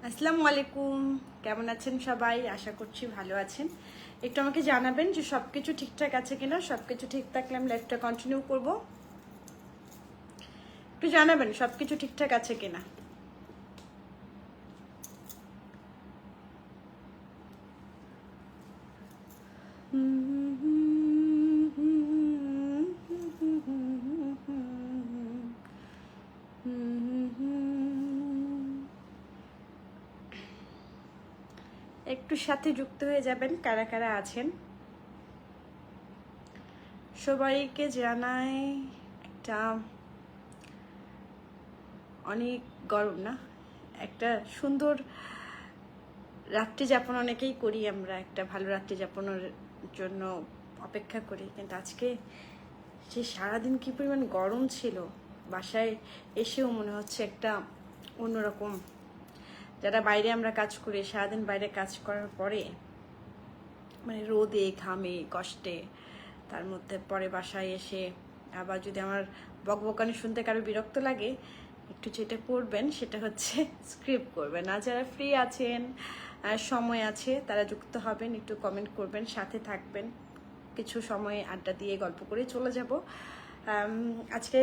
আসসালামু আলাইকুম, কেমন আছেন সবাই? আশা করছি ভালো আছেন। একটু আমাকে জানাবেন যে সবকিছু ঠিকঠাক আছে কিনা। সবকিছু ঠিক থাকলে আমি লাইফটা কন্টিনিউ করব। একটু জানাবেন সবকিছু ঠিকঠাক আছে কিনা। একটু সাথে যুক্ত হয়ে যাবেন কারা কারা আছেন। সবাইকে জানাই একটা অনেক গরম না, একটা সুন্দর রাত্রি যাপন অনেকেই করি আমরা, একটা ভালো রাত্রি যাপনের জন্য অপেক্ষা করি। কিন্তু আজকে যে সারাদিন কী পরিমাণ গরম ছিল, বাসায় এসেও মনে হচ্ছে একটা অন্যরকম। যারা বাইরে আমরা কাজ করি, সারাদিন বাইরে কাজ করার পরে মানে রোদে ঘামে কষ্টে, তার মধ্যে পরে বাসায় এসে আবার যদি আমার বকবকানি শুনতে কারো বিরক্ত লাগে, একটু যেটা করবেন সেটা হচ্ছে স্ক্রিপ্ট করবেন। আর যারা ফ্রি আছেন, সময় আছে, তারা যুক্ত হবেন, একটু কমেন্ট করবেন, সাথে থাকবেন, কিছু সময় আড্ডা দিয়ে গল্প করে চলে যাব। আজকে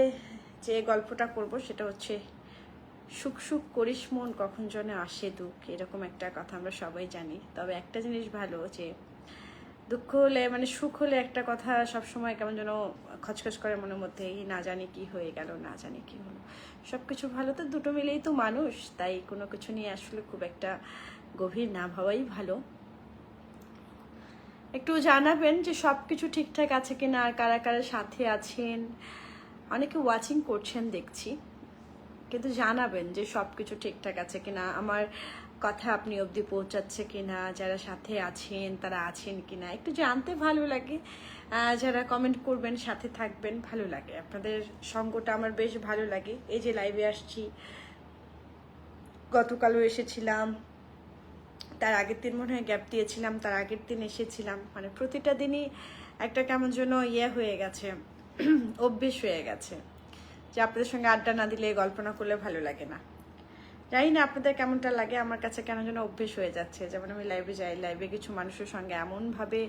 যে গল্পটা করব সেটা হচ্ছে সুখ সুখ করিস মন কখন যেন আসে দুঃখ, এরকম একটা কথা আমরা সবাই জানি। তবে একটা জিনিস ভালো, যে দুঃখ হলে মানে সুখ হলে একটা কথা সবসময় কেমন যেন খচখচ করে মনের মধ্যে, এই না জানি কি হয়ে গেল, না জানি কি হলো। সব কিছু ভালো তো, দুটো মিলেই তো মানুষ, তাই কোনো কিছু নিয়ে আসলে খুব একটা গভীর না ভাবাই ভালো। একটু জানাবেন যে সব কিছু ঠিকঠাক আছে কিনা, আর কারা কারা সাথে আছেন। অনেকে ওয়াচিং করছেন দেখছি, কিন্তু জানাবেন যে সব কিছু ঠিকঠাক আছে কিনা, আমার কথা আপনি অবধি পৌঁছাচ্ছে কিনা, যারা সাথে আছেন তারা আছেন কিনা, একটু জানতে ভালো লাগে। যারা কমেন্ট করবেন, সাথে থাকবেন, ভালো লাগে। আপনাদের সঙ্গটা আমার বেশ ভালো লাগে। এই যে লাইভে আসছি, গতকালও এসেছিলাম, তার আগের দিন মনে হয় গ্যাপ দিয়েছিলাম, তার আগের দিন এসেছিলাম, মানে প্রতিটা দিনই একটা কেমন যেন হয়ে গেছে, অভ্যেস হয়ে গেছে যে আপনাদের সঙ্গে আড্ডা না দিলে, গল্প না করলে ভালো লাগে না। জানি না আপনাদের কেমনটা লাগে, আমার কাছে কেন যেন অভ্যেস হয়ে যাচ্ছে। যেমন আমি লাইভে যাই, লাইভে কিছু মানুষের সঙ্গে এমনভাবে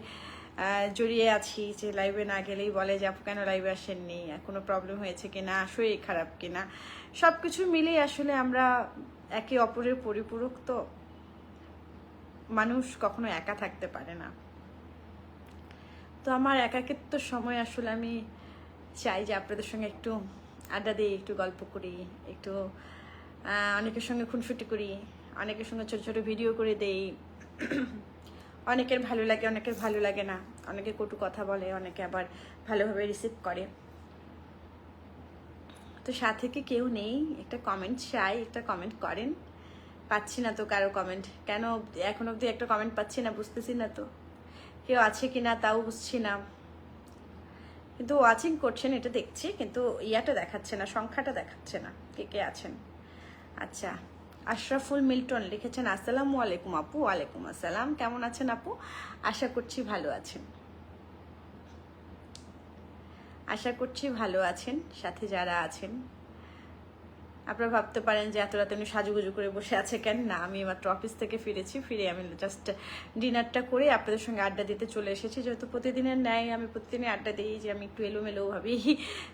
জড়িয়ে আছি যে লাইভে না গেলেই বলে যে আপু কেন লাইভে আসেননি, কোনো প্রবলেম হয়েছে কিনা, শরীর খারাপ কিনা। সব কিছু মিলেই আসলে আমরা একে অপরের পরিপূরক, তো মানুষ কখনো একা থাকতে পারে না। তো আমার একাকিত্ব সময় আসলে আমি চাই যে আপনাদের সঙ্গে একটু আড্ডা দিই, একটু গল্প করি, একটু অনেকের সঙ্গে খুনসুটি করি, অনেকের সঙ্গে ছোটো ছোটো ভিডিও করে দেই। অনেকের ভালো লাগে, অনেকের ভালো লাগে না, অনেকে কটু কথা বলে, অনেকে আবার ভালোভাবে রিসিভ করে। তো সাথে কি কেউ নেই? একটা কমেন্ট চাই, একটা কমেন্ট করেন। পাচ্ছি না তো কারো কমেন্ট, কেন এখন অবধি একটা কমেন্ট পাচ্ছি না, বুঝতেছি না তো কেউ আছে কিনা, তাও বুঝছি না। কিন্তু ওয়াচিং করছেন এটা দেখছি, কিন্তু ইয়াটা দেখাচ্ছে না, সংখ্যাটা দেখাচ্ছে না কে কে আছেন। আচ্ছা, আশরাফুল মিল্টন লিখেছেন আসসালামু আলাইকুম আপু। ওয়ালাইকুম আসসালাম, কেমন আছেন আপু? আশা করছি ভালো আছেন, আশা করছি ভালো আছেন। সাথে যারা আছেন, আপনারা ভাবতে পারেন যে এত রাতে উনি সাজুগুজু করে বসে আছে কেন। না, আমি মাত্র অফিস থেকে ফিরেছি, ফিরে আমি জাস্ট ডিনারটা করে আপনাদের সঙ্গে আড্ডা দিতে চলে এসেছি। যেহেতু প্রতিদিনের ন্যায় আমি প্রতিদিনই আড্ডা দিই, যে আমি একটু এলোমেলো ভাবি,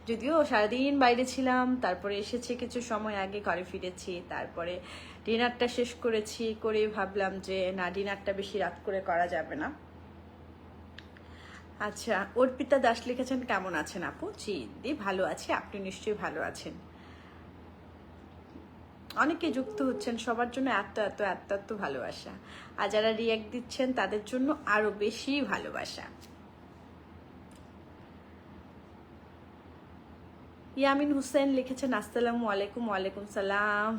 যদিও সারাদিন বাইরে ছিলাম, তারপরে এসেছি কিছু সময় আগে, ঘরে ফিরেছি, তারপরে ডিনারটা শেষ করেছি, করে ভাবলাম যে না, ডিনারটা বেশি রাত করে করা যাবে না। আচ্ছা, অর্পিতা দাস লিখেছেন কেমন আছেন আপু? জি দি, ভালো আছি, আপনি নিশ্চয়ই ভালো আছেন। অনেকে যুক্ত হচ্ছেন, সবার জন্য এত এত এত এত ভালোবাসা। আর যারা রিয়াক্ট দিচ্ছেন তাদের জন্য আরো বেশি ভালোবাসা। ইয়ামিন হুসেন লিখেছেন আসসালামু আলাইকুম। ওয়ালাইকুম সালাম।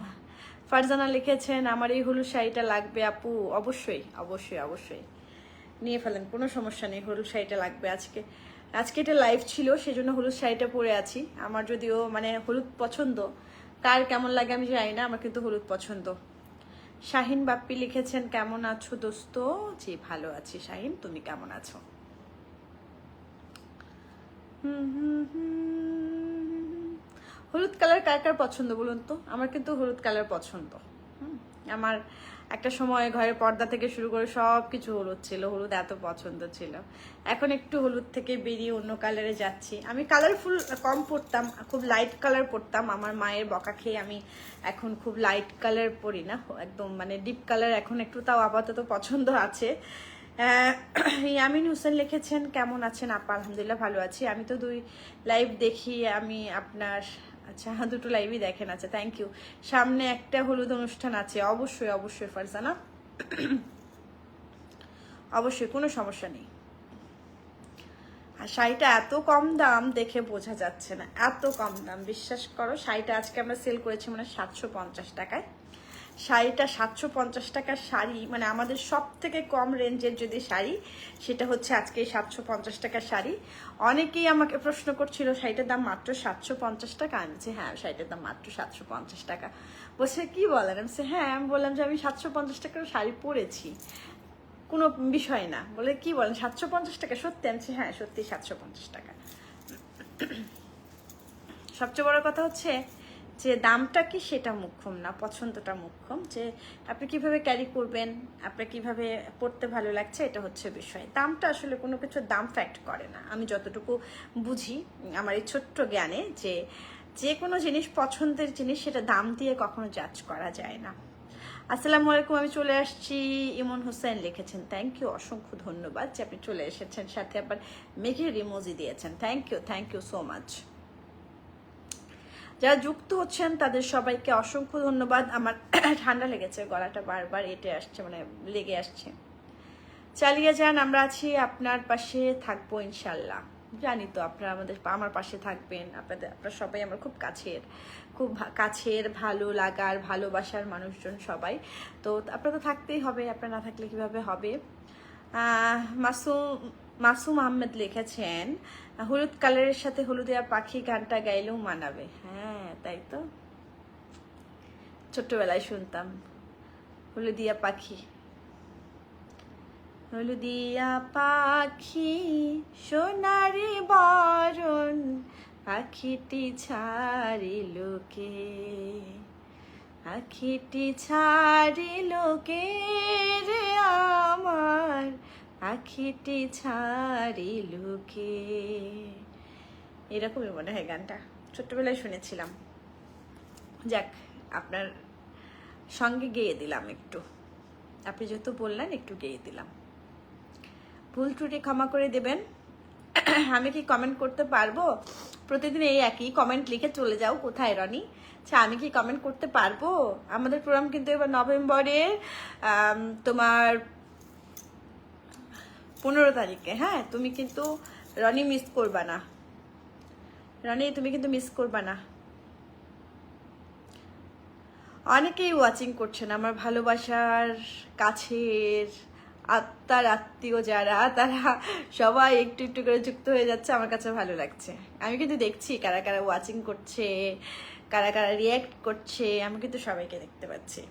ফারজানা লিখেছেন আমার এই হলুদ শাড়িটা লাগবে আপু। অবশ্যই অবশ্যই অবশ্যই নিয়ে ফেলেন, কোনো সমস্যা নেই, হলুদ শাড়িটা লাগবে। আজকে আজকে এটা লাইভ ছিল, সেজন্য হলুদ শাড়িটা পরে আছি। আমার যদিও মানে হলুদ পছন্দ, কার কেমন লাগে আমি জানি না, আমার কিন্তু হলুদ পছন্দ। শাহিন বাপ্পি লিখেছেন কেমন আছো দোস্ত? জি ভালো আছি শাহিন, তুমি কেমন আছো? হলুদ কালার কার কার পছন্দ বলুন তো? আমার কিন্তু হলুদ কালার পছন্দ। আমার একটা সময় ঘরের পর্দা থেকে শুরু করে সব কিছু হলুদ ছিল, হলুদ এত পছন্দ ছিল। এখন একটু হলুদ থেকে বেরিয়ে অন্য কালারে যাচ্ছি। আমি কালারফুল কম পরতাম, খুব লাইট কালার পরতাম। আমার মায়ের বকা খেয়ে আমি এখন খুব লাইট কালার পরি না, একদম মানে ডিপ কালার এখন একটু তাও আপাতত পছন্দ আছে। ইয়ামিন হোসেন লিখেছেন, কেমন আছেন আপা? আলহামদুলিল্লাহ ভালো আছি। আমি তো 2 লাইভ দেখি আমি আপনার। আচ্ছা, 2টো লাইভই দেখেন। আচ্ছা, থ্যাংক ইউ। সামনে একটা হলুদ অনুষ্ঠান আছে, অবশ্যই অবশ্যই ফারজানা, অবশ্যই, কোনো সমস্যা নেই। আর শাড়িটা এত কম দাম দেখে বোঝা যাচ্ছে না, এত কম দাম, বিশ্বাস করো। শাড়িটা আজকে আমরা সেল করেছি মানে 750 টাকায়। শাড়িটা 750 টাকার শাড়ি, মানে আমাদের সব থেকে কম রেঞ্জের যদি শাড়ি, সেটা হচ্ছে আজকে 750 টাকার শাড়ি। অনেকেই আমাকে প্রশ্ন করছিল শাড়িটার দাম মাত্র 750 টাকা। আমি বলছি হ্যাঁ, শাড়িটার দাম মাত্র 750 টাকা। বলছে কি বলেন? আমি বলছি হ্যাঁ। আমি বললাম যে আমি 750 টাকার শাড়ি পরেছি, কোনো বিষয় না। বলে কি বলেন 750 টাকা? সত্যি? আমি বলছি হ্যাঁ সত্যি 750 টাকা। সবচেয়ে বড় কথা হচ্ছে যে দামটা কি সেটা মুখ্যম না, পছন্দটা মুখ্যম। যে আপনি কিভাবে ক্যারি করবেন, আপনার কিভাবে পড়তে ভালো লাগছে, এটা হচ্ছে বিষয়। দামটা আসলে কোনো কিছুর দাম ফ্যাক্ট করে না, আমি যতটুকু বুঝি আমার এই ছোট্ট জ্ঞানে। যে কোনো জিনিস পছন্দের জিনিস, সেটা দাম দিয়ে কখনো জাজ করা যায় না। আসসালামু আলাইকুম, আমি চলে আসছি। ইমন হোসেন লিখেছেন, থ্যাংক ইউ, অসংখ্য ধন্যবাদ যে আপনি চলে এসেছেন, সাথে আবার মেঘের ইমোজি দিয়েছেন। Thank you so much. যারা যুক্ত হচ্ছেন তাদের সবাইকে অসংখ্য ধন্যবাদ। আমার ঠান্ডা লেগেছে, গলাটা বারবার এঁটে আসছে, মানে লেগে আসছে। চালিয়ে যান, আমরা আছি, আপনার পাশে থাকবো ইনশাল্লাহ। জানি তো আপনারা আমার পাশে থাকবেন। আপনারা সবাই আমার খুব কাছের ভালো লাগার ভালোবাসার মানুষজন সবাই। তো আপনারা তো থাকতেই হবে, আপনারা না থাকলে কিভাবে হবে। মাসুম আহমেদ লিখেছেন, হলুদ কালারের সাথে হলুদিয়া পাখি গানটা গাইলেও মানাবে। হ্যাঁ তাই তো, ছোট্টবেলায় শুনতাম হলুদিয়া পাখি। হলুদিয়া পাখি সোনারি বরণ, পাখিটি ছাড়িল কে, পাখিটি ছাড়িল কে রে আমার, পাখিটি ছাড়িল কে। এরকমই মনে হয় গানটা, ছোট্টবেলায় শুনেছিলাম। যাক, আপনার সঙ্গে গেয়ে দিলাম একটু, আপনি যেহেতু বললেন একটু গেয়ে দিলাম। ভুল ত্রুটি ক্ষমা করে দেবেন। আমি কি কমেন্ট করতে পারবো? প্রতিদিন এই একই কমেন্ট লিখে চলে যাও, কোথায় রনি? আচ্ছা, আমি কি কমেন্ট করতে পারবো? আমাদের প্রোগ্রাম কিন্তু এবার নভেম্বরের তোমার 15 তারিখে। হ্যাঁ, তুমি কিন্তু রনি মিস করবা না। রনি, তুমি কিন্তু মিস করবা না। অনেকেই ওয়াচিং করছেন, আমার ভালোবাসার কাছের আত্মার আত্মীয় যারা, তারা সবাই একটু একটু করে যুক্ত হয়ে যাচ্ছে, আমার কাছে ভালো লাগছে। আমি কিন্তু দেখছি কারা কারা ওয়াচিং করছে, কারা কারা রিয়্যাক্ট করছে, আমি কিন্তু সবাইকে দেখতে পাচ্ছি।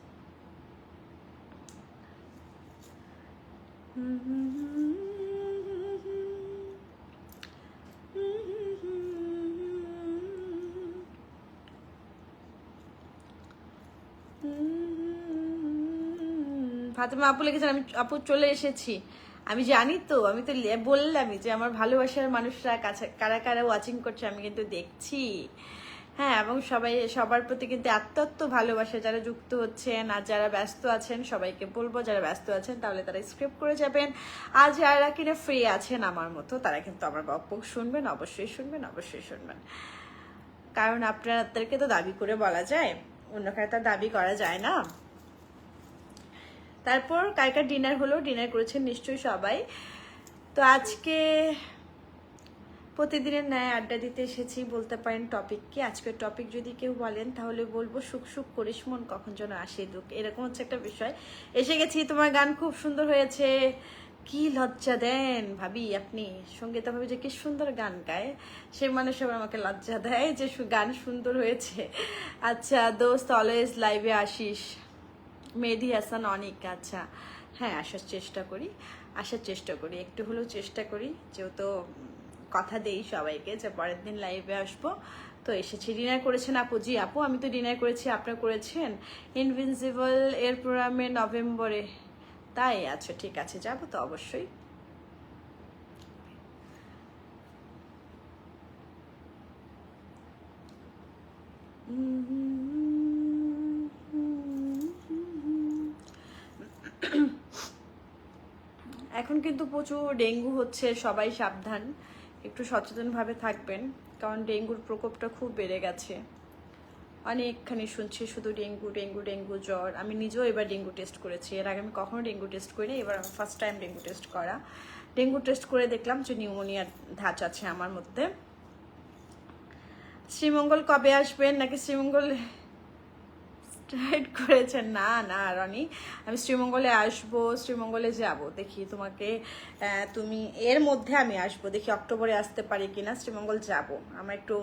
ফাতেমা আপু লিখেছেন, আমি আপু চলে এসেছি। আমি জানি তো, আমি তো বললামই যে আমার ভালোবাসার মানুষরা কাছে কারা কারা ওয়াচিং করছে আমি কিন্তু দেখছি। হ্যাঁ, এবং সবার প্রতি কিন্তু এত ভালোবাসা। যারা যুক্ত হচ্ছেন আর যারা ব্যস্ত আছেন সবাইকে বলবো, যারা ব্যস্ত আছেন তাহলে তারা স্ক্রিপ্ট করে যাবেন, আর যারা কিনা ফ্রি আছেন আমার মতো তারা কিন্তু আমার গল্প শুনবেন, অবশ্যই শুনবেন। কারণ আপনাদেরকে তো দাবি করে বলা যায়, অন্য কারো তো দাবি করা যায় না। তারপর কার ডিনার হলো? ডিনার করেছেন নিশ্চয়ই সবাই। তো আজকে প্রতিদিনের ন্যায় আড্ডা দিতে এসেছি, বলতে পারেন টপিক কি। আজকের টপিক যদি কেউ বলেন তাহলে বলবো সুখ করিস মন, কখন যেন আসে দুঃখ, এরকম হচ্ছে একটা বিষয়। এসে গেছি, তোমার গান খুব সুন্দর হয়েছে। কি লজ্জা দেন ভাবি আপনি, সঙ্গীতা ভাবি যে কি সুন্দর গান গায়, সে মানুষ আবার আমাকে লজ্জা দেয় যে গান সুন্দর হয়েছে। আচ্ছা দোস্ত, অলওয়েজ লাইভে আসিস? মেহেদি হাসান অনেক। আচ্ছা হ্যাঁ, আসার চেষ্টা করি, একটু হলেও চেষ্টা করি, যেহেতু কথা দেই সবাইকে যে পরের দিন লাইভে আসবো। তো এসেছি। ডিনার করেছেন আপু? জি আপু, আমি তো ডিনার করেছি, আপনারা করেছেন? ইনভিনসিবল এর প্রোগ্রামে নভেম্বরে, তাই? আচ্ছা ঠিক আছে, যাবো তো অবশ্যই। এখন কিন্তু প্রচুর ডেঙ্গু হচ্ছে, সবাই সাবধান, একটু সচেতনভাবে থাকবেন, কারণ ডেঙ্গুর প্রকোপটা খুব বেড়ে গেছে। অনেকখানি শুনছি শুধু ডেঙ্গু ডেঙ্গু ডেঙ্গু জ্বর। আমি নিজেও এবার ডেঙ্গু টেস্ট করেছি, এর আগে আমি কখনো ডেঙ্গু টেস্ট করিনি, এবার আমার ফার্স্ট টাইম ডেঙ্গু টেস্ট করা। ডেঙ্গু টেস্ট করে দেখলাম যে নিউমোনিয়ার ধাঁচ আছে আমার মধ্যে। শ্রীমঙ্গল কবে আসবেন? নাকি শ্রীমঙ্গল স্টার্ট করেছেন? না না রনি, আমি শ্রীমঙ্গলে আসবো, শ্রীমঙ্গলে যাব, দেখি তোমাকে, তুমি এর মধ্যে আমি আসবো, দেখি অক্টোবরে আসতে পারি কিনা। শ্রীমঙ্গল যাব, আমার একটু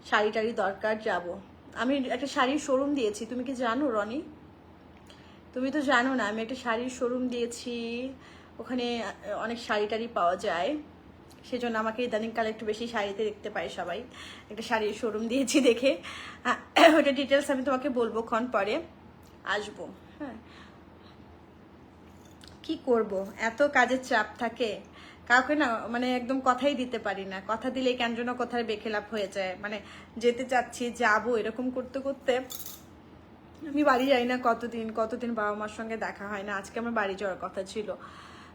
শাড়ি টাড়ি দরকার, যাব। আমি একটা শাড়ির শোরুম দিয়েছি, তুমি কি জানো রনি? তুমি তো জানো না, আমি একটা শাড়ির শোরুম দিয়েছি, ওখানে অনেক শাড়ি টাড়ি পাওয়া যায়, সেজন্য আমাকে ইদানিংকালে একটু বেশি শাড়িতে দেখতে পাই সবাই। একটা শাড়ির শোরুম দিয়েছি দেখে, ওটা ডিটেলস আমি তোমাকে বলবো ক্ষণ পরে, আসবো। হ্যাঁ, কি করব, এত কাজের চাপ থাকে, কাউকে না মানে একদম কথাই দিতে পারি না, কথা দিলেই কেন যেন কোথায় বেখেলাপ হয়ে যায়, মানে যেতে চাচ্ছি যাবো, এরকম করতে করতে আমি বাড়ি যাই না কতদিন কতদিন, বাবা মার সঙ্গে দেখা হয় না। আজকে আমার বাড়ি যাওয়ার কথা ছিল,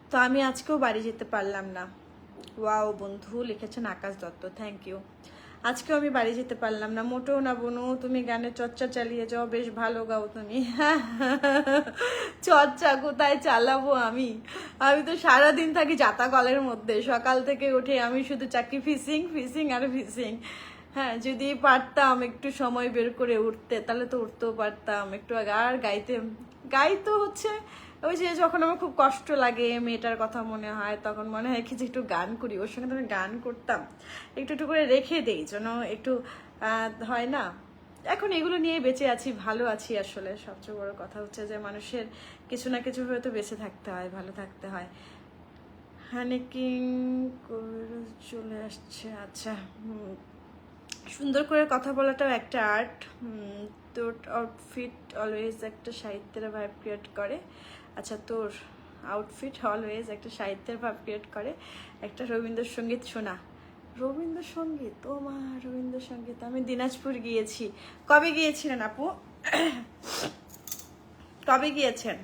তো আমি আজকেও বাড়ি যেতে পারলাম না। ওয়াও বন্ধু লিখেছেন আকাশ দত্ত, থ্যাংক ইউ। আজকেও আমি বাড়ি যেতে পারলাম না, মোটেও না বনু, তুমি গানের চর্চা চালিয়ে যাও, বেশ ভালো গাও তুমি। চর্চা কোথায় চালাবো আমি, আমি তো সারাদিন থাকি জাতা কলের মধ্যে, সকাল থেকে উঠে আমি শুধু চাকরি ফিসিং ফিসিং আর ফিসিং। হ্যাঁ, যদি পারতাম একটু সময় বের করে উঠতে, তাহলে তো উঠতেও পারতাম একটু আগে। আর গাইতে হচ্ছে ওই যে যখন আমার খুব কষ্ট লাগে, মেয়েটার কথা মনে হয়, তখন মনে হয় কি যে একটু গান করি, ওর সঙ্গে তো আমি গান করতাম, একটু একটু করে রেখে দেই যেন একটু হয় না। এখন এগুলো নিয়ে বেঁচে আছি, ভালো আছি। আসলে সবচেয়ে বড় কথা হচ্ছে যে মানুষের কিছু না কিছু হয়তো বেঁচে থাকতে হয়, ভালো থাকতে হয়। হ্যানিকিং করে চলে আসছে, আচ্ছা। সুন্দর করে কথা বলাটাও একটা আর্ট। তোর আউটফিট অলওয়েজ একটা সাহিত্যের ভাব ক্রিয়েট করে। আচ্ছা, তোর আউটফিট অলওয়েজ একটা সাহিত্যের ভাব ক্রিয়েট করে। একটা রবীন্দ্রসঙ্গীত শোনা। রবীন্দ্রসঙ্গীত? ও মা, রবীন্দ্রসঙ্গীত আমি দিনাজপুর গিয়েছি। কবে গিয়েছিলেন আপু? কবে গিয়েছেন?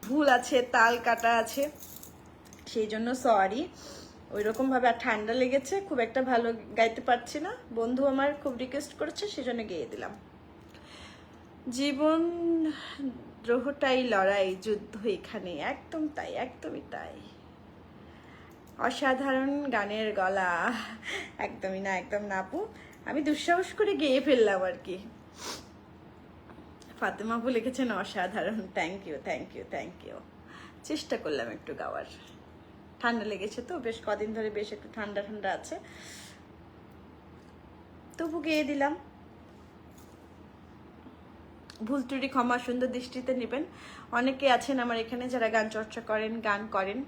ভুল আছে, তাল কাটা আছে, সেই জন্য সরি। ওই রকম ভাবে, আর ঠান্ডা লেগেছে, খুব একটা ভালো গাইতে পারছি না, বন্ধু আমার খুব রিকোয়েস্ট করেছে, সেজন্য গেয়ে দিলাম। জীবন দ্রোহটাই লড়াই, যুদ্ধ এখানে, একদম তাই, একদমই তাই। অসাধারণ গানের গলা। একদমই না, একদম না আপু, আমি দুঃসাহস করে গেয়ে ফেললাম আর কি। ফাতেমা আপু লিখেছেন অসাধারণ, thank you thank you thank you. চেষ্টা করলাম একটু গাওয়ার, ঠান্ডা লেগেছে তো, বেশ কদিন ধরে বেশ একটু ঠান্ডা ঠান্ডা আছে, তবু গেয়ে দিলাম। ভুল ত্রুটি ক্ষমা সুন্দর দৃষ্টিতে নেবেন। অনেকে আছেন আমার এখানে যারা গান চর্চা করেন, গান করেন,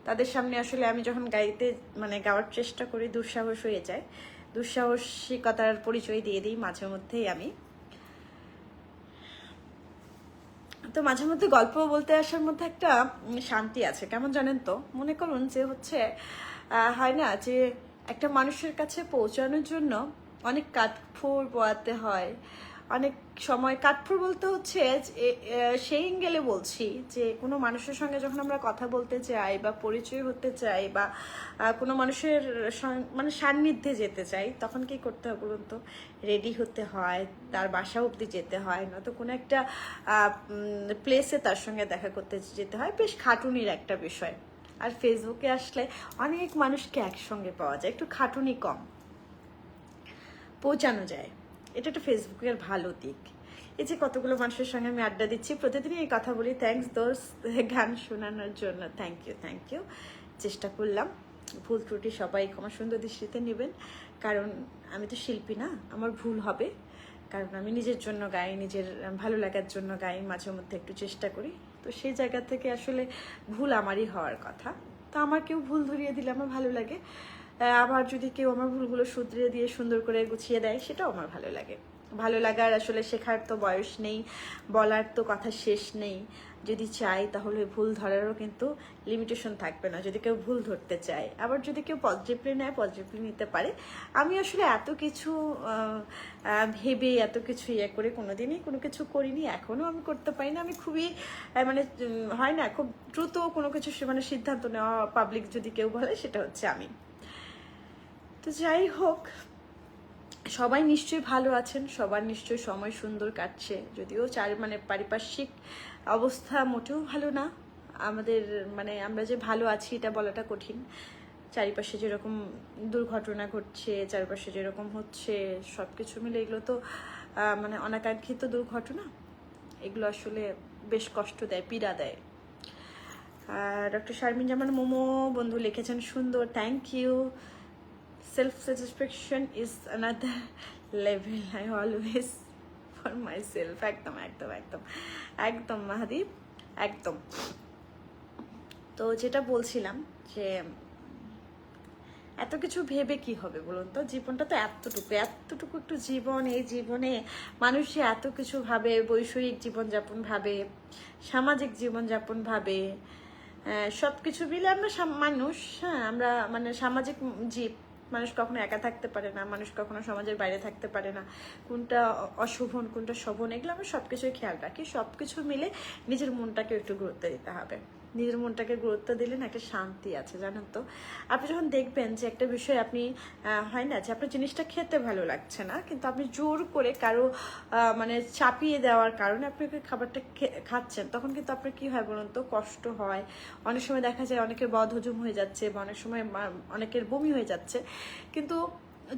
তাদের সামনে আসলে আমি যখন গাইতে মানে গাওয়ার চেষ্টা করি, দুঃসাহস হয়ে যায়, দুঃসাহসিকতার পরিচয় দিয়ে দিই মাঝে মধ্যেই আমি। তো মাঝে মধ্যে গল্প বলতে আসার মধ্যে একটা শান্তি আছে, কেমন জানেন তো? মনে করুন যে হচ্ছে হয় না যে একটা মানুষের কাছে পৌঁছানোর জন্য অনেক কাঠফোড় পোয়াতে হয়, অনেক সময় কাঠফোড় বলতে হচ্ছে সেই অ্যাঙ্গেলে বলছি যে কোনো মানুষের সঙ্গে যখন আমরা কথা বলতে চাই বা পরিচয় হতে চাই বা কোনো মানুষের মানে সান্নিধ্যে যেতে চাই, তখন কি করতে হয় বলুন তো? রেডি হতে হয়, তার বাসা অবধি যেতে হয়, নয়তো কোনো একটা প্লেসে তার সঙ্গে দেখা করতে যেতে হয়, বেশ খাটুনির একটা বিষয়। আর ফেসবুকে আসলে অনেক মানুষকে একসঙ্গে পাওয়া যায়, একটু খাটুনি কম, পৌঁছানো যায়, এটা একটা ফেসবুকের ভালো দিক। এই যে কতগুলো মানুষের সঙ্গে আমি আড্ডা দিচ্ছি, প্রতিদিনই এই কথা বলি, থ্যাংকস দোস্ত গান শোনানোর জন্য, থ্যাংক ইউ। চেষ্টা করলাম, ভুল ত্রুটি সবাই ক্ষমা সুন্দর দৃষ্টিতে নেবেন, কারণ আমি তো শিল্পী না, আমার ভুল হবে, কারণ আমি নিজের জন্য গাই, নিজের ভালো লাগার জন্য গাই, মাঝে মধ্যে একটু চেষ্টা করি। তো সেই জায়গা থেকে আসলে ভুল আমারই হওয়ার কথা। তো আমার কেউ ভুল ধরিয়ে দিলে আমার ভালো লাগে, আবার যদি কেউ আমার ভুলগুলো শুধরিয়ে দিয়ে সুন্দর করে গুছিয়ে দেয় সেটাও আমার ভালো লাগে। ভালো লাগার আসলে শেখার তো বয়স নেই, বলার তো কথা শেষ নেই। যদি চাই তাহলে ভুল ধরারও কিন্তু লিমিটেশন থাকবে না, যদি কেউ ভুল ধরতে চায়। আবার যদি কেউ পজিটিভলি নেয়, পজিটিভলি নিতে পারে। আমি আসলে এত কিছু ভেবে এত কিছু করে কোনোদিনই কোনো কিছু করিনি, এখনও আমি করতে পারি না। আমি খুবই মানে হয় না, খুব দ্রুত কোনো কিছু মানে সিদ্ধান্ত নেওয়া পাবলিক যদি কেউ বলে সেটা হচ্ছে আমি। তো যাই হোক, সবাই নিশ্চয়ই ভালো আছেন, সবার নিশ্চয়ই সময় সুন্দর কাটছে, যদিও মানে পারিপার্শ্বিক অবস্থা মোটেও ভালো না আমাদের। মানে আমরা যে ভালো আছি এটা বলাটা কঠিন। চারিপাশে যেরকম দুর্ঘটনা ঘটছে, চারিপাশে যেরকম হচ্ছে, সব কিছু মিলে এগুলো তো মানে অনাকাঙ্ক্ষিত দুর্ঘটনা, এগুলো আসলে বেশ কষ্ট দেয়, পীড়া দেয়। ডক্টর শারমিন জামান মোমো বন্ধু লিখেছেন সুন্দর, thank you. Self satisfaction is another level. I always for myself. একদম একদম একদম একদম মাহাদীপ, একদম। তো যেটা বলছিলাম যে এত কিছু ভেবে কি হবে বলুন তো, জীবনটা তো এতটুকু এতটুকু একটু জীবন। এই জীবনে মানুষ যে এত কিছু ভাবে, বৈষয়িক জীবনযাপন ভাবে, সামাজিক জীবনযাপন ভাবে, সব কিছু মিলে আমরা মানুষ। হ্যাঁ, আমরা মানে সামাজিক জীব। মানুষ কখনো একা থাকতে পারে না, মানুষ কখনো সমাজের বাইরে থাকতে পারে না। কোনটা অশোভন কোনটা শোভন এগুলো আমরা সব কিছুই খেয়াল রাখি। সব কিছু মিলে নিজের মনটাকে একটু গুরুত্ব দিতে হবে। নিজের মনটাকে গুরুত্ব দিলে না একটা শান্তি আছে, জানেন তো। আপনি যখন দেখবেন যে একটা বিষয় আপনি হয় না যে আপনার জিনিসটা খেতে ভালো লাগছে না, কিন্তু আপনি জোর করে কারো মানে চাপিয়ে দেওয়ার কারণে আপনি খাবারটা খাচ্ছেন, তখন কিন্তু আপনার কি হয় বলুন তো, কষ্ট হয়। অনেক সময় দেখা যায় অনেকের বদহজম হয়ে যাচ্ছে, বা অনেক সময় অনেকের বমি হয়ে যাচ্ছে। কিন্তু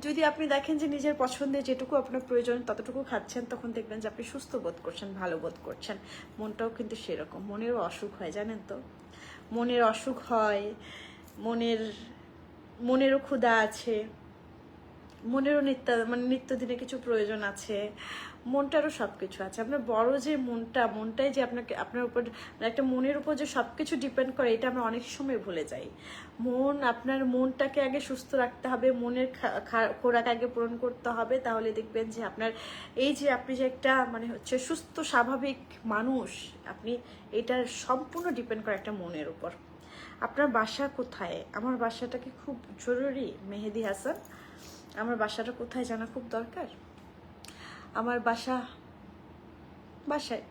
যদি আপনি দেখেন যে নিজের পছন্দে যেটুকু আপনার প্রয়োজন ততটুকু খাচ্ছেন, তখন দেখবেন যে আপনি সুস্থ বোধ করছেন, ভালো বোধ করছেন। মনটাও কিন্তু সেরকম, মনেরও অসুখ হয়, জানেন তো। মনের অসুখ হয়, মনেরও ক্ষুধা আছে, মনেরও নিত্যদিনে কিছু প্রয়োজন আছে, মনটারও সব কিছু আছে। আপনার বড় যে মনটাই যে আপনার উপর একটা মনের উপর যে সব কিছু ডিপেন্ড করে, এটা আমরা অনেক সময় ভুলে যাই। আপনার মনটাকে আগে সুস্থ রাখতে হবে, মনের খোরাক আগে পূরণ করতে হবে, তাহলে দেখবেন যে আপনার এই যে আপনি যে একটা মানে হচ্ছে সুস্থ স্বাভাবিক মানুষ, আপনি এটার সম্পূর্ণ ডিপেন্ড করে একটা মনের উপর। আপনার বাসা কোথায়? আমার বাসাটা কি খুব জরুরি মেহেদি হাসান? আমার বাসাটা কোথায় জানা খুব দরকার। আমার বাসায়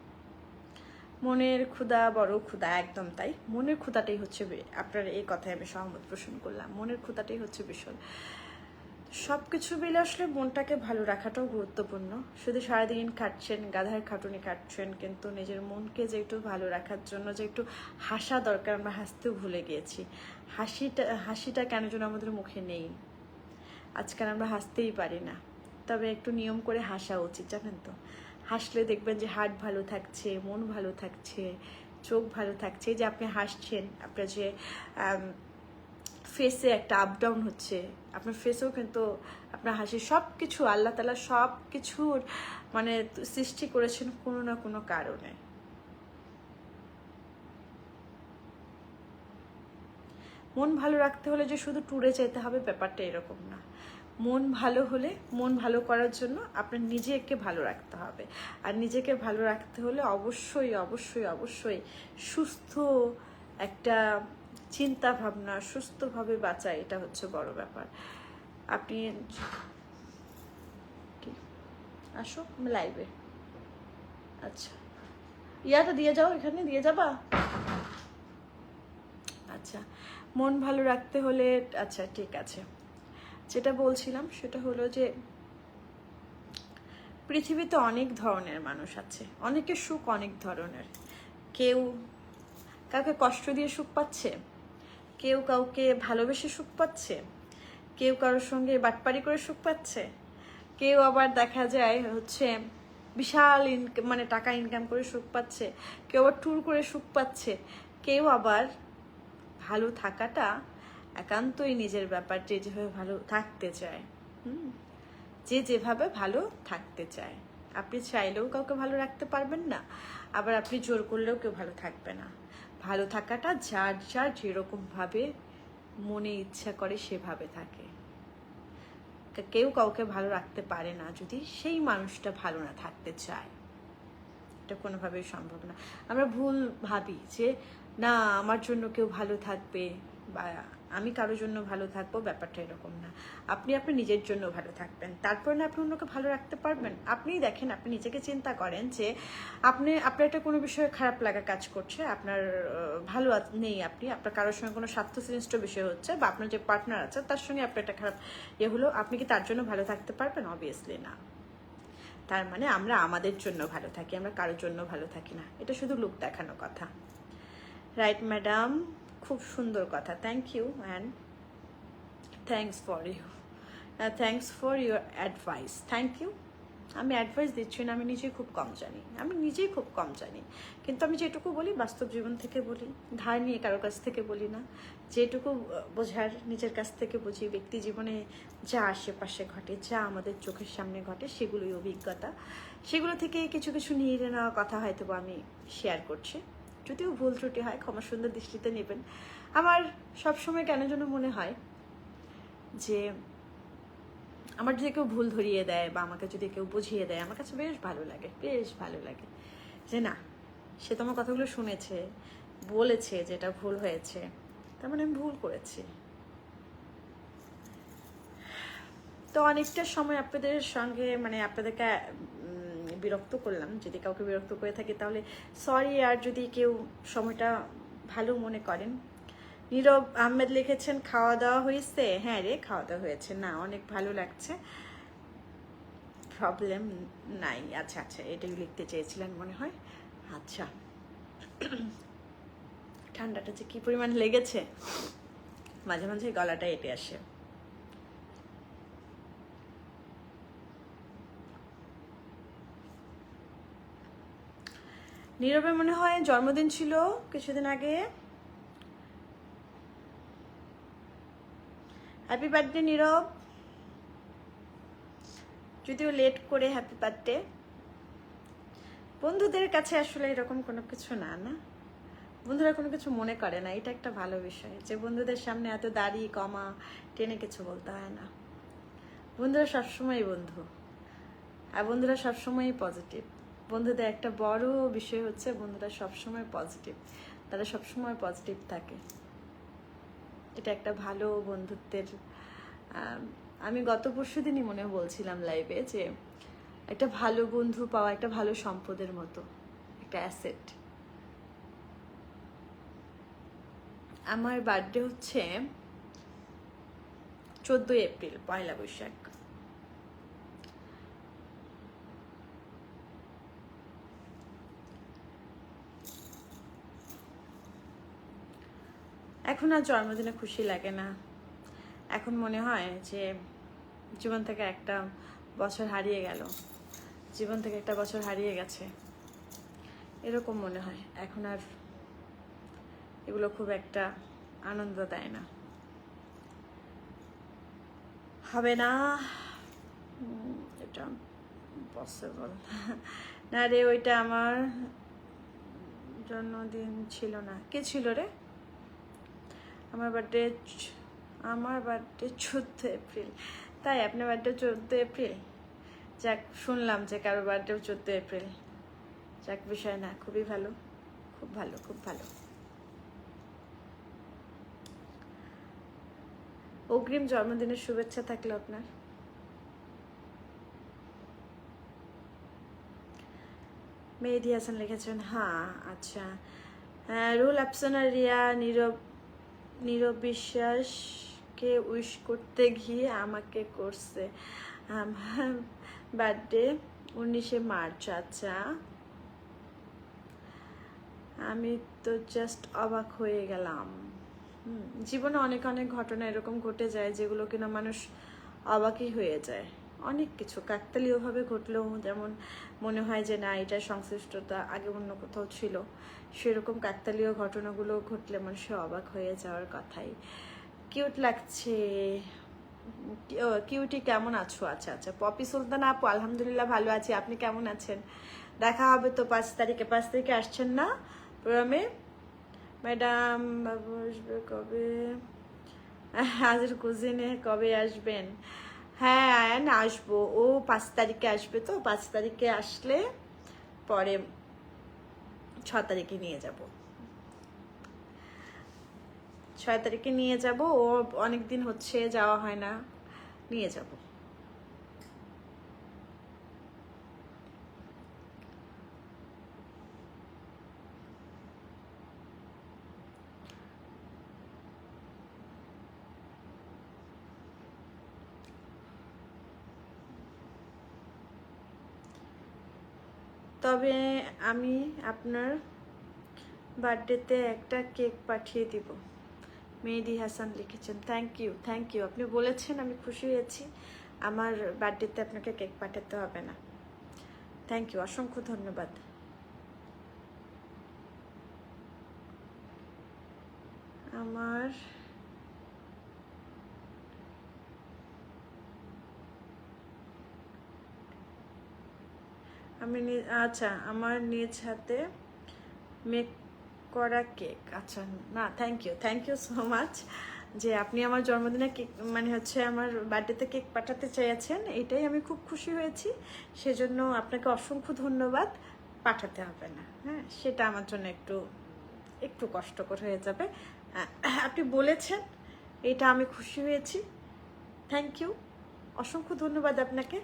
মনের ক্ষুধা বড় ক্ষুধা, একদম তাই। মনের ক্ষুধাটাই হচ্ছে, আপনার এই কথায় আমি সহমত পোষণ করলাম, মনের ক্ষুধাটাই হচ্ছে বিষয়। সব কিছু মিলে আসলে মনটাকে ভালো রাখাটাও গুরুত্বপূর্ণ। শুধু সারাদিন খাটছেন, গাধার খাটুনি খাটছেন, কিন্তু নিজের মনকে যে একটু ভালো রাখার জন্য যে একটু হাসা দরকার, আমরা হাসতেও ভুলে গিয়েছি। হাসিটা কেন যেন আমাদের মুখে নেই, আজকাল আমরা হাসতেই পারি না। তবে একটু নিয়ম করে হাসা উচিত, জানেন তো। হাসলে দেখবেন যে হার্ট ভালো থাকছে, মন ভালো থাকছে, চোখ ভালো থাকছে। যে আপনি হাসছেন, আপনার যে ফেসে একটা আপ ডাউন হচ্ছে, আপনার ফেসেও কিন্তু আপনার হাসি, সব কিছু আল্লাহ তাআলা সব কিছুর মানে সৃষ্টি করেছেন কোনো না কোনো কারণে। মন ভালো রাখতে হলে যে শুধু ট্যুরে যেতে হবে ব্যাপারটা এরকম না। মন ভালো হলে, মন ভালো করার জন্য আপনার নিজেকে ভালো রাখতে হবে। আর নিজেকে ভালো রাখতে হলে অবশ্যই অবশ্যই অবশ্যই সুস্থ একটা চিন্তা ভাবনা, সুস্থভাবে বাঁচা, এটা হচ্ছে বড় ব্যাপার। আপনি আসো লাইভে, আচ্ছা ইয়াটা দিয়ে যাও, এখানে দিয়ে যাবা। আচ্ছা, মন ভালো রাখতে হলে, আচ্ছা ঠিক আছে, যেটা বলছিলাম সেটা হলো যে পৃথিবীতে অনেক ধরনের মানুষ আছে, অনেকের সুখ অনেক ধরনের। কেউ কাউকে কষ্ট দিয়ে সুখ পাচ্ছে, কেউ কাউকে ভালোবেসে সুখ পাচ্ছে, কেউ কারোর সঙ্গে বাটপারি করে সুখ পাচ্ছে, কেউ আবার দেখা যায় হচ্ছে বিশাল মানে টাকা ইনকাম করে সুখ পাচ্ছে, কেউ আবার ট্যুর করে সুখ পাচ্ছে, কেউ আবার ভালো থাকাটা একান্তই নিজের ব্যাপার, যে যেভাবে ভালো থাকতে চায়, যে যেভাবে ভালো থাকতে চায়। আপনি চাইলেও কাউকে ভালো রাখতে পারবেন না, আবার আপনি জোর করলেও কেউ ভালো থাকবে না। ভালো থাকাটা যার যার যেরকমভাবে মনে ইচ্ছা করে সেভাবে থাকে। কেউ কাউকে ভালো রাখতে পারে না যদি সেই মানুষটা ভালো না থাকতে চায়। এটা কোনোভাবেই সম্ভব না। আমরা ভুল ভাবি যে না আমার জন্য কেউ ভালো থাকবে বা আমি কারোর জন্য ভালো থাকবো, ব্যাপারটা এরকম না। আপনি আপনার নিজের জন্য ভালো থাকবেন, তারপর না আপনি অন্যকে ভালো রাখতে পারবেন। আপনিই দেখেন, আপনি নিজেকে চিন্তা করেন যে আপনার একটা কোনো বিষয়ে খারাপ লাগা কাজ করছে, আপনার ভালো নেই, আপনার কারোর সঙ্গে কোনো স্বার্থসৃষ্ট বিষয় হচ্ছে, বা আপনার যে পার্টনার আছে তার সঙ্গে আপনার একটা খারাপ হলো, আপনি কি তার জন্য ভালো থাকতে পারবেন? অবভিয়াসলি না। তার মানে আমরা আমাদের জন্য ভালো থাকি, আমরা কারোর জন্য ভালো থাকি না। এটা শুধু লোক দেখানো কথা। রাইট ম্যাডাম, খুব সুন্দর কথা। Thank you and thanks for your advice. Thank you. আমি অ্যাডভাইস দিচ্ছি না, আমি নিজেই খুব কম জানি, কিন্তু আমি যেটুকু বলি বাস্তব জীবন থেকে বলি, ধার নিয়ে কারোর কাছ থেকে বলি না। যেটুকু বোঝার নিজের কাছ থেকে বুঝি, ব্যক্তি জীবনে যা আশেপাশে ঘটে, যা আমাদের চোখের সামনে ঘটে, সেগুলোই অভিজ্ঞতা। সেগুলো থেকে কিছু কিছু নিয়ে নেওয়া কথা হয়তো আমি শেয়ার করছি। যদিও ভুল ত্রুটি হয়, ক্ষমা সুন্দর দৃষ্টিতে নেবেন। আমার সবসময় কেন যেন মনে হয় যে আমার যদি কেউ ভুল ধরিয়ে দেয় বা আমাকে যদি কেউ বুঝিয়ে দেয়, আমার কাছে বেশ ভালো লাগে যে না, সে তোমার কথাগুলো শুনেছে, বলেছে যে এটা ভুল হয়েছে, তার মানে আমি ভুল করেছি। তো অনেকটা সময় আপনাদের সঙ্গে আপনাদেরকে বিরক্ত করলাম। যদি কাউকে বিরক্ত করে থাকি তাহলে সরি। আর যদি কেউ সময়টা ভালো মনে করেন। নীরব আহমেদ লিখেছেন খাওয়া দাওয়া হয়েছে? হ্যাঁ রে, খাওয়া দাওয়া হয়েছে। না, অনেক ভালো লাগছে, প্রবলেম নাই। আচ্ছা আচ্ছা, এটাই লিখতে চেয়েছিলেন মনে হয়। আচ্ছা, ঠান্ডাটা যে কি পরিমাণ লেগেছে, মাঝে মাঝে গলাটা এঁটে আসে। নীরবের মনে হয় জন্মদিন ছিল কিছুদিন আগে। হ্যাপি বার্থডে নীরব, যদিও লেট করে হ্যাপি বার্থডে। বন্ধুদের কাছে আসলে এরকম কোনো কিছু না, বন্ধুরা কোনো কিছু মনে করে না। এটা একটা ভালো বিষয় যে বন্ধুদের সামনে এত দাড়ি কমা টেনে কিছু বলতে হয় না। বন্ধুরা সবসময় বন্ধু, আর বন্ধুরা সবসময়ই পজিটিভ। বন্ধুদের একটা বড় বিষয় হচ্ছে বন্ধুরা সবসময় পজিটিভ, তারা সবসময় পজিটিভ থাকে। এটা একটা ভালো বন্ধুত্বের। আমি গত পরশুদিনই মনে বলছিলাম লাইভে যে একটা ভালো বন্ধু পাওয়া একটা ভালো সম্পদের মতো, একটা অ্যাসেট। আমার বার্থডে হচ্ছে 14 এপ্রিল, পয়লা বৈশাখ। এখন আর জন্মদিনে খুশি লাগে না। এখন মনে হয় যে জীবন থেকে একটা বছর হারিয়ে গেল, জীবন থেকে একটা বছর হারিয়ে গেছে, এরকম মনে হয়। এখন আর এগুলো খুব একটা আনন্দ দেয় না। হবে না, এটা পসিবল না রে। ওইটা আমার জন্মদিন ছিল না। কে ছিল রে? আমার বার্থডে 14 এপ্রিল। তাই আপনার বার্থডে 14 এপ্রিল? যাক, শুনলাম যে কারোর বার্থডেও 14 এপ্রিল। যাক, বিষয় না, খুবই ভালো, খুব ভালো, খুব ভালো। অগ্রিম জন্মদিনের শুভেচ্ছা থাকলো আপনার। মেহেদি হাসান লিখেছেন হ্যাঁ। আচ্ছা, রুল আফসানা রিয়া নীরব বিশ্বাসকে উইশ করতে গিয়ে আমাকে করছে আমার বার্থডে 19শে মার্চ। আচ্ছা, আমি তো জাস্ট অবাক হয়ে গেলাম। জীবনে অনেক অনেক ঘটনা এরকম ঘটে যায় যেগুলো কিনা মানুষ অবাকই হয়ে যায়। অনেক কিছু কাকতালীয়ভাবে ঘটলেও যেমন মনে হয় যে না, এটা সংশ্লিষ্টতা আগে অন্য কোথাও ছিল, সেরকম কাকতালীয় ঘটনাগুলো ঘটলে মানুষের অবাক হয়ে যাওয়ার কথাই। কিউট লাগছে, কিউটি কেমন আছো? আচ্ছা আচ্ছা, পপি সুলতানা আপু আলহামদুলিল্লাহ ভালো আছি, আপনি কেমন আছেন? দেখা হবে তো 5 তারিখে। 5 তারিখে আসছেন না প্রোগ্রামে? ম্যাডাম বাবু আসবে কবে? হাজির কুজিনে কবে আসবেন? হ্যাঁ আয়ান আসবো, ও 5 তারিখে আসবে, তো 5 তারিখে আসলে পরে 6 তারিখে নিয়ে যাব। 6 তারিখে নিয়ে যাব, ও অনেক দিন হচ্ছে যাওয়া হয় না, নিয়ে যাব। তবে আমি আপনার বার্থডেতে একটা কেক পাঠিয়ে দিব। মেহেদি হাসান লিখেছেন, থ্যাংক ইউ থ্যাংক ইউ, আপনি বলেছেন আমি খুশি হয়েছি। আমার বার্থডেতে আপনাকে কেক পাঠাতে হবে না। থ্যাংক ইউ, অসংখ্য ধন্যবাদ। আমার আচ্ছা, আমার নিজ হাতে মেক করা কেক। আচ্ছা, না থ্যাংক ইউ সো মাচ যে আপনি আমার জন্মদিনে কেক মানে হচ্ছে আমার বার্থডেতে কেক পাঠাতে চেয়েছেন, এটাই আমি খুব খুশি হয়েছি। সেজন্য আপনাকে অসংখ্য ধন্যবাদ। পাঠাতে হবে না, হ্যাঁ, সেটা আমার জন্য একটু একটু কষ্টকর হয়ে যাবে। আপনি বলেছেন, এটা আমি খুশি হয়েছি। থ্যাংক ইউ, অসংখ্য ধন্যবাদ আপনাকে।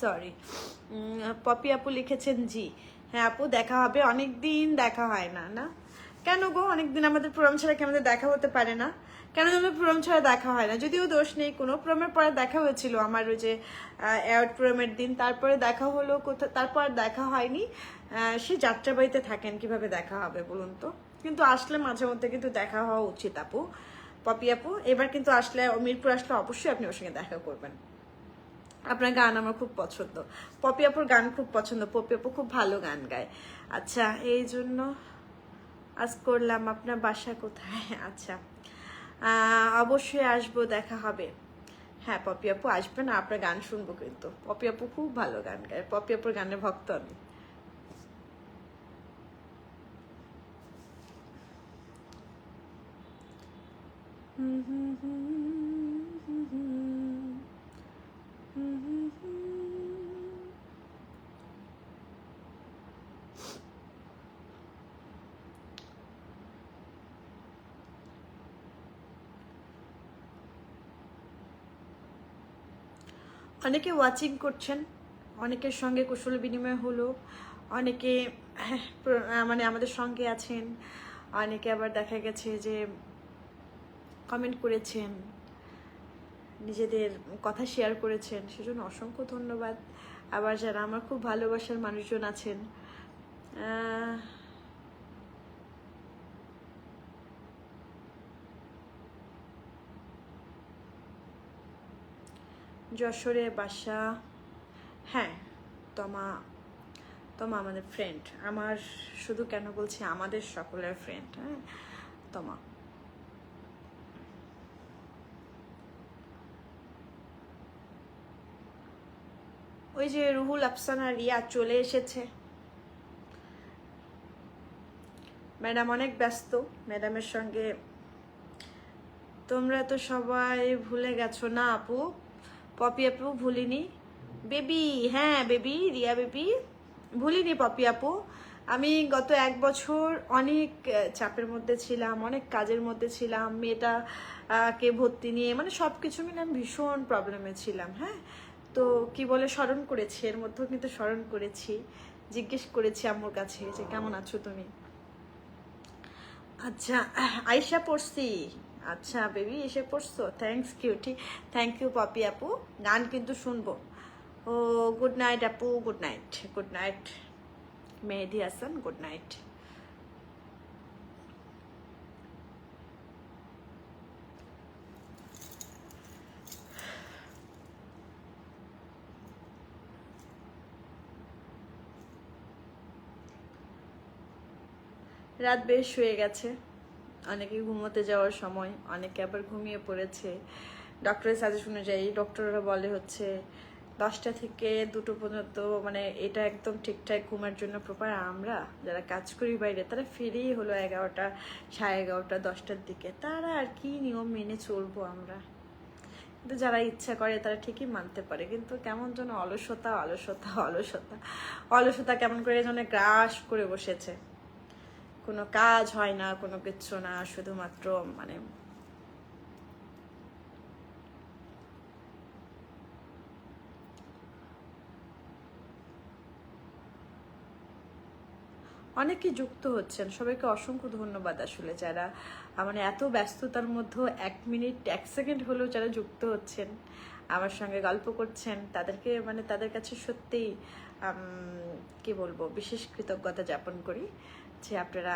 সরি, পপি আপু লিখেছেন জি। হ্যাঁ আপু, দেখা হবে, অনেক দিন দেখা হয় না। না কেন গো, অনেক দিন আমাদের প্রোগ্রাম ছাড়া কি আমাদের দেখা হতে পারে না? কেন আমাদের প্রোগ্রাম ছাড়া দেখা হয় না? যদিও দোষ নেই কোনো, প্রোগ্রামের পরে দেখা হয়েছিল আমার ওই যে অ্যাওয়ার্ড প্রোগ্রামের দিন, তারপরে দেখা হলো কোথাও, তারপর আর দেখা হয়নি। সে যাত্রাবাড়িতে থাকেন, কিভাবে দেখা হবে বলুন তো? কিন্তু আসলে মাঝে মধ্যে কিন্তু দেখা হওয়া উচিত আপু। পপি আপু এবার কিন্তু আসলে, মিরপুর আসলে অবশ্যই আপনি ওর সঙ্গে দেখা করবেন। আপনার গান আমার খুব পছন্দ, পপি আপুর গান খুব পছন্দ, পপি আপু খুব ভালো গান গায়। আচ্ছা, এই জন্য আজ করলাম। আপনার বাসা কোথায়? আচ্ছা, অবশ্যই আসবো, দেখা হবে। হ্যাঁ পপি আপু আসবেন, আপনার গান শুনবো কিন্তু। পপি আপু খুব ভালো গান গায়, পপি আপুর গানের ভক্ত আমি। হুম হুম হুম হুম হুম হুম হুম। অনেকে ওয়াচিং করছেন, অনেকের সঙ্গে কুশল বিনিময় হলো, অনেকে মানে আমাদের সঙ্গে আছেন, অনেকে আবার দেখা গেছে যে কমেন্ট করেছেন, নিজেদের কথা শেয়ার করেছেন, সেজন্য অসংখ্য ধন্যবাদ। আবার যারা আমার খুব ভালোবাসার মানুষজন আছেন, যশোরে বাসা। হ্যাঁ, তমা, তমা আমাদের ফ্রেন্ড, আমার শুধু কেন বলছি, আমাদের সকলের ফ্রেন্ড। হ্যাঁ তমা। ওই যে রুহুল আফসানা রিয়া চলে এসেছে। ম্যাডাম অনেক ব্যস্ত, ম্যাডামের সঙ্গে। তোমরা তো সবাই ভুলে গেছো না আপু? পপি আপু ভুলিনি। বেবি, হ্যাঁ বেবি, রিয়া বেবি, ভুলিনি পপি আপু। আমি গত 1 বছর অনেক চাপের মধ্যে ছিলাম, অনেক কাজের মধ্যে ছিলাম, মেয়েটা কে ভর্তি নিয়ে, মানে সব কিছু মিলে আমি ভীষণ প্রবলেমে ছিলাম। হ্যাঁ, তো কি বলে স্মরণ করেছি, এর মধ্যেও কিন্তু স্মরণ করেছি, জিজ্ঞেস করেছি আম্মুর কাছে যে কেমন আছো তুমি। আচ্ছা, আয়শা পড়ছি। আচ্ছা বেবি, এসে পড়ছো, thanks cutie, thank you Popy আপু। গান কিন্তু শুনবো। ও গুড নাইট আপু, good night, good night Mehedi Hasan, good night. রাত বেশ হয়ে গেছে, অনেকে ঘুমোতে যাওয়ার সময়, অনেকে আবার ঘুমিয়ে পড়েছে। ডক্টরের সাজেশন অনুযায়ী ডক্টররা বলে হচ্ছে 10টা থেকে 2টো পর্যন্ত, মানে এটা একদম ঠিকঠাক ঘুমার জন্য প্রপার। আমরা যারা কাজ করি বাইরে তারা ফিরেই হলো 11টা, 11:30, 10টার দিকে, তারা আর কি নিয়ম মেনে চলবো আমরা? কিন্তু যারা ইচ্ছা করে তারা ঠিকই মানতে পারে, কিন্তু কেমন যেন অলসতা অলসতা অলসতা অলসতা কেমন করে যেন গ্রাস করে বসেছে। কোনো কাজ হয় না, কোনো কিচ্ছু না, শুধুমাত্র মানে অনেকে যুক্ত হচ্ছেন, সবাইকে অসংখ্য ধন্যবাদ আসলে যারা মানে এত ব্যস্ততার মধ্যে 1 মিনিট 1 সেকেন্ড হলেও যারা যুক্ত হচ্ছেন আমার সঙ্গে গল্প করছেন, তাদেরকে মানে তাদের কাছে সত্যিই কি বলবো, বিশেষ কৃতজ্ঞতা জ্ঞাপন করি যে আপনারা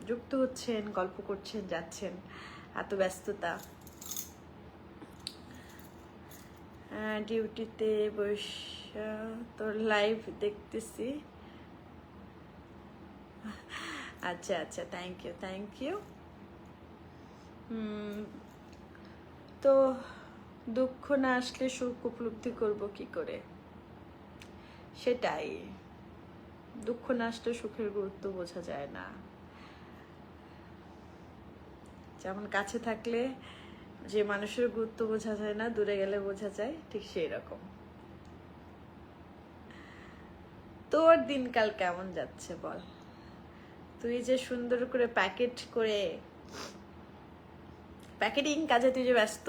যুক্ত হচ্ছেন, গল্প করছেন, যাচ্ছেন। এত ব্যস্ততা, ডিউটিতে বসে তোর লাইভ দেখতেছি। আচ্ছা আচ্ছা, থ্যাংক ইউ। তো দুঃখ না আসলে সুখ উপলব্ধি করব কি করে? সেটাই, দুঃখ না আসলে সুখের গুরুত্ব বোঝা যায় না। যেমন কাছে থাকলে যে মানুষের গুরুত্ব বোঝা যায় না, দূরে গেলে বোঝা যায়, ঠিক সেই রকম। তোর দিনকাল কেমন যাচ্ছে বল? তুই যে সুন্দর করে প্যাকেটিং কাজে তুই যে ব্যস্ত,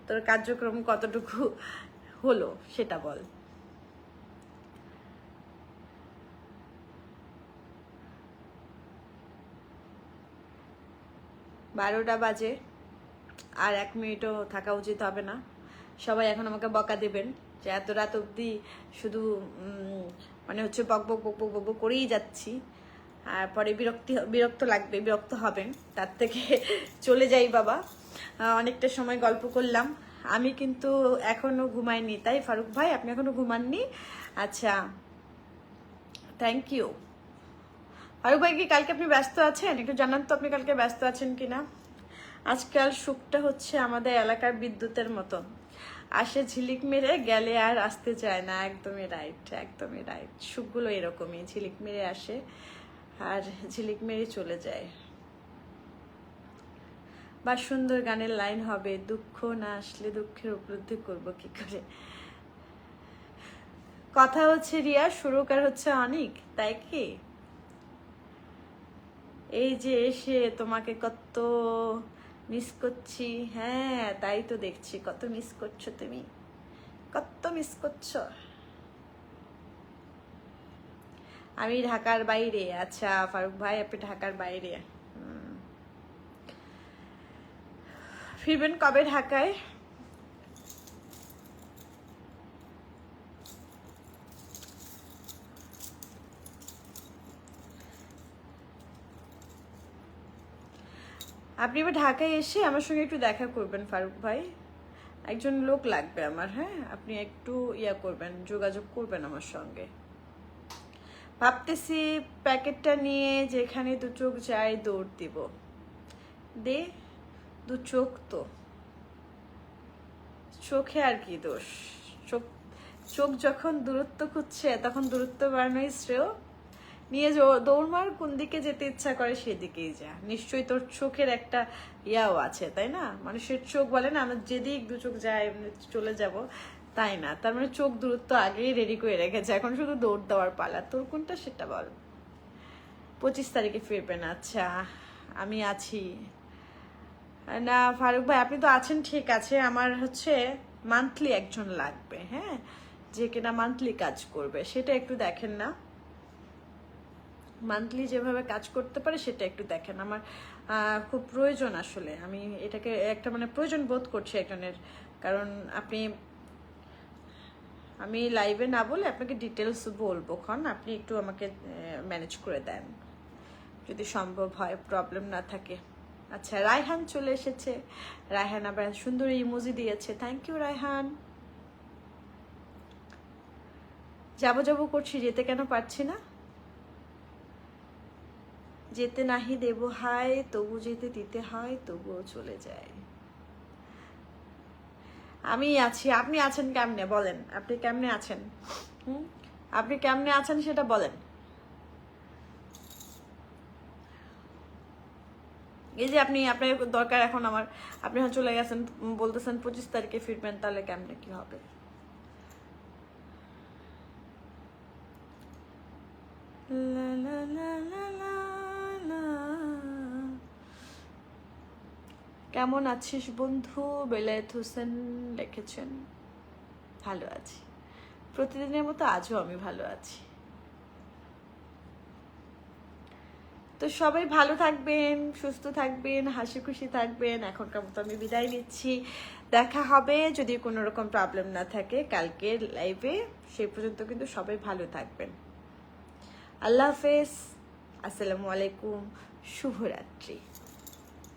তোর কার্যক্রম কতটুকু হলো সেটা বল। 12টা বাজে, আর 1 মিনিটও থাকা উচিত হবে না। সবাই এখন আমাকে বকা দেবেন যে এত রাত অবধি শুধু মানে হচ্ছে বক বক বক বক বক করেই যাচ্ছি, আর পরে বিরক্ত লাগবে, বিরক্ত হবেন। তার থেকে চলে যাই বাবা, অনেকটা সময় গল্প করলাম। আমি কিন্তু এখনো ঘুমাইনি, তাই ফারুক ভাই আপনি এখনো ঘুমাননি? আচ্ছা, থ্যাংক ইউ। ফারুক ভাই কি কালকে আপনি ব্যস্ত আছেন? একটু জানান তো আপনি কালকে ব্যস্ত আছেন কিনা। আজকাল সুখটা হচ্ছে আমাদের এলাকার বিদ্যুতের মতো, আসে ঝিলিক মেরে, গেলে আর আসতে চায় না। একদমই রাইট, একদমই রাইট। সুখগুলো এরকমই, ঝিলিক মেরে আসে আর ঝিলিক মেরে চলে যায়। বা সুন্দর গানের লাইন হবে, দুঃখ না আসলে দুঃখের উপলব্ধি করব কি করে। কথা হচ্ছে রিয়া, সুরকার হচ্ছে অনিক, তাই কি? এই যে এসে তোমাকে কত মিস করছি। হ্যাঁ তাই তো দেখছি, কত মিস করছো তুমি, কত মিস করছো। আমি ঢাকার বাইরে। আচ্ছা ফারুক ভাই আপনি ঢাকার বাইরে, ফিরবেন কবে ঢাকায়? আপনি এবার ঢাকায় এসে আমার সঙ্গে একটু দেখা করবেন ফারুক ভাই, একজন লোক লাগবে আমার। হ্যাঁ আপনি একটু ইয়া করবেন, যোগাযোগ করবেন আমার সঙ্গে। ভাবতেছি প্যাকেটটা নিয়ে যেখানে 2 চোখ যায় দৌড় দিব। দে 2 চোখ তো, চোখে আর কি দোষ? চোখ চোখ যখন দূরত্ব খুঁজছে তখন দূরত্ব বাড়ানোই শ্রেয়। নিয়ে দৌড় মার, কোন দিকে যেতে ইচ্ছা করে সেদিকেই যা। নিশ্চয়ই তোর চোখের একটা ইয়াও আছে, তাই না? মানুষের চোখ বলে না, আমরা যেদিক 2 চোখ যায় চলে যাব, তাই না? তার মানে চোখ দূরত্ব আগেই রেডি করে রেখেছে, এখন শুধু দৌড় দেওয়ার পালা। তোর কোনটা সেটা বল। 25 তারিখে ফিরবেন? আচ্ছা আমি আছি। না ফারুক ভাই আপনি তো আছেন ঠিক আছে, আমার হচ্ছে মান্থলি একজন লাগবে। হ্যাঁ, যে কিনা মান্থলি কাজ করবে, সেটা একটু দেখেন না। মান্থলি যেভাবে কাজ করতে পারে সেটা একটু দেখেন। আমার খুব প্রয়োজন আসলে, আমি এটাকে একটা মানে প্রয়োজন বোধ করছি একজনের। কারণ আমি লাইভে না বলে আপনাকে ডিটেলস বলবো, খন আপনি একটু আমাকে ম্যানেজ করে দেন যদি সম্ভব হয়, প্রবলেম না থাকে। আচ্ছা রায়হান চলে এসেছে, রায়হান আবার সুন্দর ইমোজি দিয়েছে, থ্যাংক ইউ রায়হান। যাবো করছি, যেতে কেন পারছি না? যেতে নাহি দেব হায়, তবু যেতে দিতে হয়, তবুও চলে যায়। আমি আছি, আপনি আছেন কেমনে বলেন? আপনি কেমনে আছেন? আপনি কেমনে আছেন সেটা বলেন। এই যে আপনি, আপনার দরকার এখন আমার, আপনি এখন চলে গেছেন, বলতেছেন 25 তারিখে ফিরবেন, তাহলে কেমনে কি হবে? লা লা লা লা লা লা। কেমন আছিস বন্ধু? বেলায়েত হোসেন লিখেছেন ভালো আছি, প্রতিদিনের মতো আজও আমি ভালো আছি। তো সবাই ভালো থাকবেন, সুস্থ থাকবেন, হাসি খুশি থাকবেন। এখনকার মতো আমি বিদায় নিচ্ছি, দেখা হবে যদি কোনো রকম প্রবলেম না থাকে কালকের লাইভে। সেই পর্যন্ত কিন্তু সবাই ভালো থাকবেন। আল্লাহ হাফেজ, আসসালামু আলাইকুম, শুভরাত্রি।